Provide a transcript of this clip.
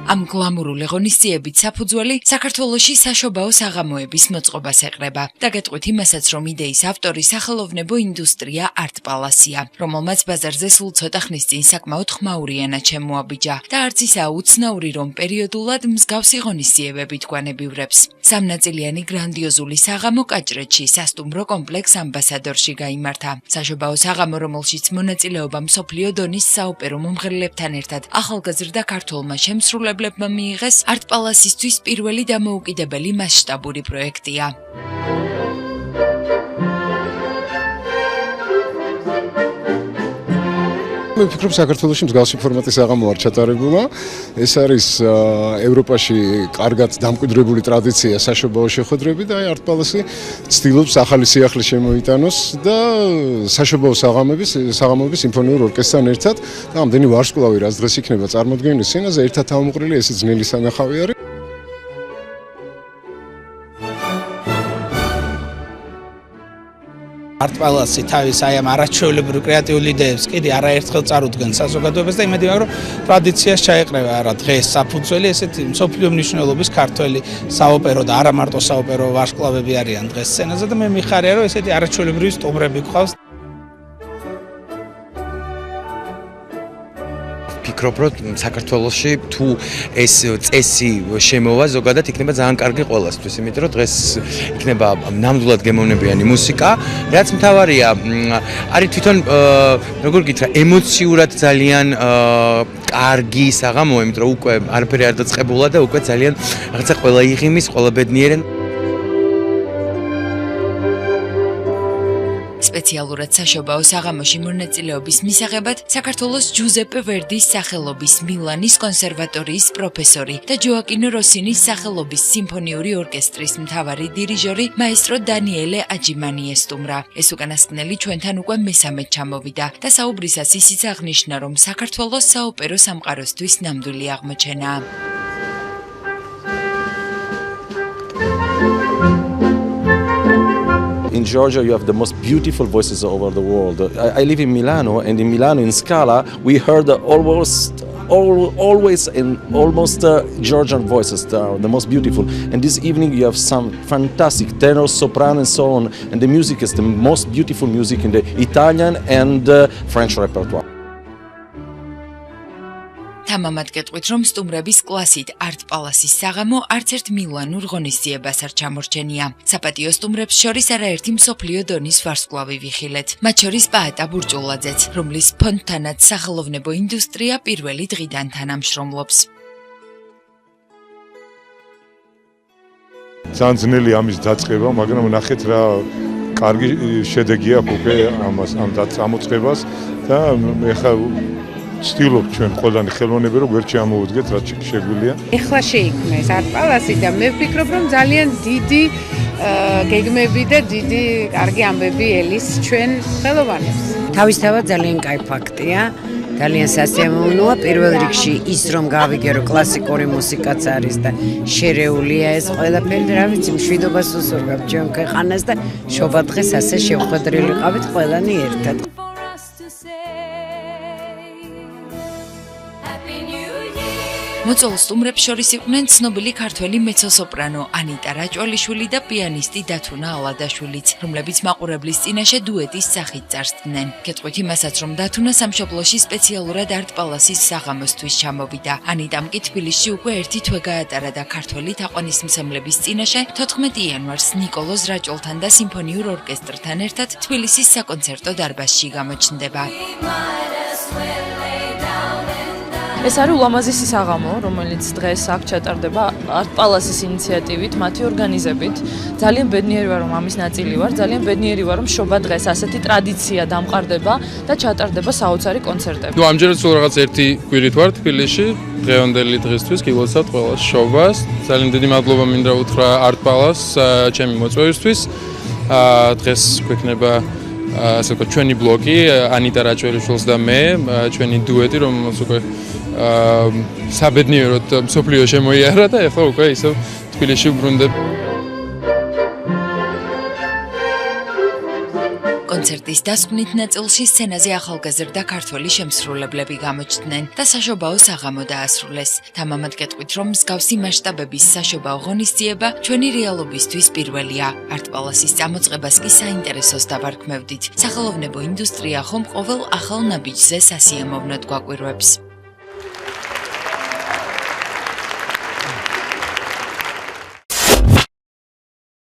Am glamurული ღონისძიებით საფუძველი საქართველოში საშობაო საღამოების მოწყობას ეყრება. დაგეტყვით იმასაც, რომ იდეის ავტორი სახელოვნებო ინდუსტრია Art Palace-ია, რომელმაც ბაზარზე სულ ცოტა ხნის წინ საკმაოდ ხმაურიანად შემოაბიჯა და არც ისაა უცნაური, რომ პერიოდულად მსგავსი ღონისძიებებით გვანებივრებს. სამნაწილიანი გრანდიოზული საღამო კაჭრეთში სასტუმრო კომპლექს ამბასადორში გაიმართა. საშობაო საღამო, რომელშიც მონაწილეობა მსოფლიო დონის საოპერო მომღერლებთან ერთად ახალგაზრდა ქართველმა შემსრულებლებმა მიიღეს Art Palace-ისთვის პირველი დამოუკიდებელი მასშტაბური პროექტია. მე ვფიქრობ, საქართველოში მსგავსი ფორმატის საღამო არ ჩატარებულა. ეს არის ევროპაში კარგად დამკვიდრებული ტრადიცია საშობაო შეხვედრები და Art Palace ცდილობს ახალი სიახლე შემოიტანოს და საშობაო საღამოების სიმფონიურ ორკესტრთან ერთად და ამდენი ვარსკვლავი, რაც დღეს იქნება წარმოდგენილი სცენაზე, ერთად თავმოყრილი, ეს ძნელი სანახავი არის. Art Palace თავის აი ამ არაჩვეულებრივ კრეატიულ იდეებს კიდე არაერთხელ წარუდგენს საზოგადოებას და იმედი მაქვს, რომ ტრადიციას ჩაეყრება არა დღეს საფუძველი ესეთი მსოფლიო მნიშვნელობის ქართველი საოპერო და არა მარტო საოპერო ვარსკვლავები არიან დღეს სცენაზე და მე მიხარია, რომ ესეთი არაჩვეულებრივი სტუმრები გყავს. ვფიქრობ, რომ საქართველოში თუ ეს წესი შემოვა, ზოგადად იქნება ძალიან კარგი ყველასთვის, იმიტომ რომ დღეს იქნება ნამდვილად გემოვნებიანი მუსიკა, რაც მთავარია, არის თვითონ როგორ გითხრა, ემოციურად ძალიან კარგი საღამოა, იმიტომ რომ უკვე არაფერი არ დაწყებულა და უკვე ძალიან რაღაცა ყველა იღიმის, ყველა ბედნიერენ. სპეციალურად საშობაო საღამოში მონაწილეობის მისაღებად საქართველოს ჯუზეპე ვერდის სახელობის მილანის კონსერვატორიის პროფესორი და ჯოაკინო როსინის სახელობის სიმფონიური ორკესტრის მთავარი დირიჟორი მაესტრო დანიელე აჯიმანი ესტუმრა. ეს უკანასკნელი ჩვენთან უკვე მესამედ ჩამოვიდა და საუბრისას ისიც აღნიშნა, რომ საქართველოს საოპერო სამყაროსთვის ნამდვილი აღმოჩენაა. In Georgia, you have the most beautiful voices over the world. I live in Milano, and in Milano, in Scala, we heard always Georgian voices. They are the most beautiful. And this evening, you have some fantastic tenor, soprano, and so on. And the music is the most beautiful music in the Italian and French repertoire. თამამად გეტყვით, რომ სტუმრების კლასით Art Palace-ის საღამო არც ერთ მილანურ ღონისძიებას არ ჩამორჩენია. საპატიო სტუმრებს შორის არაერთი მსოფლიო დონის ვარსკვლავი ვიხილეთ. მათ შორის პაატა ბურჭულაძეც, რომლის ფონდთანაც სახელოვნებო ინდუსტრია პირველი დღიდან თანამშრომლობს. ძალიან ძნელი ამის დაწყება, მაგრამ ნახეთ რა კარგი შედეგი აქვს უკვე ამ წამოწყებას და ეხლა ვცდილობ ჩვენ ყველანი ხელოვნები რომ გვერდში ამოვუდგეთ რაც შეგვიძლია. ეხლა შეიქმნეს Art Palace და მე ვფიქრობ რომ ძალიან დიდი გეგმები და დიდი კარგი ამბები ელის ჩვენ ხელოვანებს. თავისთავად ძალიან კაი ფაქტია. ძალიან სასიამოვნოა პირველ რიგში ის რომ გავიგე რომ კლასიკური მუსიკაც არის და შერეულია ეს ყველაფერი და რა ვიცი მშვიდობას უსურვებ ჩვენ ქვეყანას და შობა დღეს ასე შევხვედრილი ყავით ყველანი ერთად. მოწვეულ სტუმრებს შორის იყვნენ ცნობილი ქართველი მეცო-სოპრანო ანიტა რაჭველიშვილი და პიანისტი დათუნა ალადაშვილიც, რომლებიც მაყურებლის წინაშე დუეტის სახით წარსდგნენ. გეტყვით იმასაც, რომ დათუნა სამშობლოში სპეციალურად Art Palace-ის საღამოსთვის ჩამოვიდა. ანიტამ კი თბილისში უკვე ერთი თვე გაატარა და ქართველი თაყვანისმცემლების წინაშე 14 იანვარს ნიკოლოზ რაჭველთან და სიმფონიურ ორკესტრთან ერთად თბილისის საკონცერტო დარბაზში გამოჩნდება. ეს არის ულამაზესი საღამო, რომელიც დღეს აქ ჩატარდება Art Palace-ის ინიციატივით, მათი ორგანიზებით. ძალიან ბედნიერი ვარ, რომ ამის ნაწილი ვარ, ძალიან ბედნიერი ვარ, რომ შობა დღეს ასეთი ტრადიცია დამყარდება და ჩატარდება საოცარი კონცერტები. ამჯერად სულ რაღაც ერთი კვირით ვარ თბილისში, დღევანდელი დღისთვის გილოცავთ ყველა შობას. ძალიან დიდი მადლობა მინდა უთხრა Art Palace ჩემი მოწვევისთვის. დღეს გვექნება ასე ვთქვათ ჩვენი ბლოკი, ანიტა რაჭველიშვილს და მე, ჩვენი დუეტი, რომელსაც უკვე საბედნიეროდ მსოფლიო შემოიარა და ეხლა უკვე ისევ თბილისში ვბრუნდები. კონცერტის დასკვნით ნაწილში სცენაზე ახალგაზრდა ქართველი შემსრულებლები გამოჩნდნენ და საშობაო საღამო დაასრულეს. თამამად გეტყვით, რომ მსგავსი მასშტაბების საშობაო ღონისძიება ჩვენი რეალობისთვის პირველია. არტ-პალასის წამოწყებას კი საინტერესოს დავარქმევდით. სახელოვნებო ინდუსტრია ხომ ყოველ ახალ ნაბიჯზე სასიამოვნოდ გვაკვირვებს.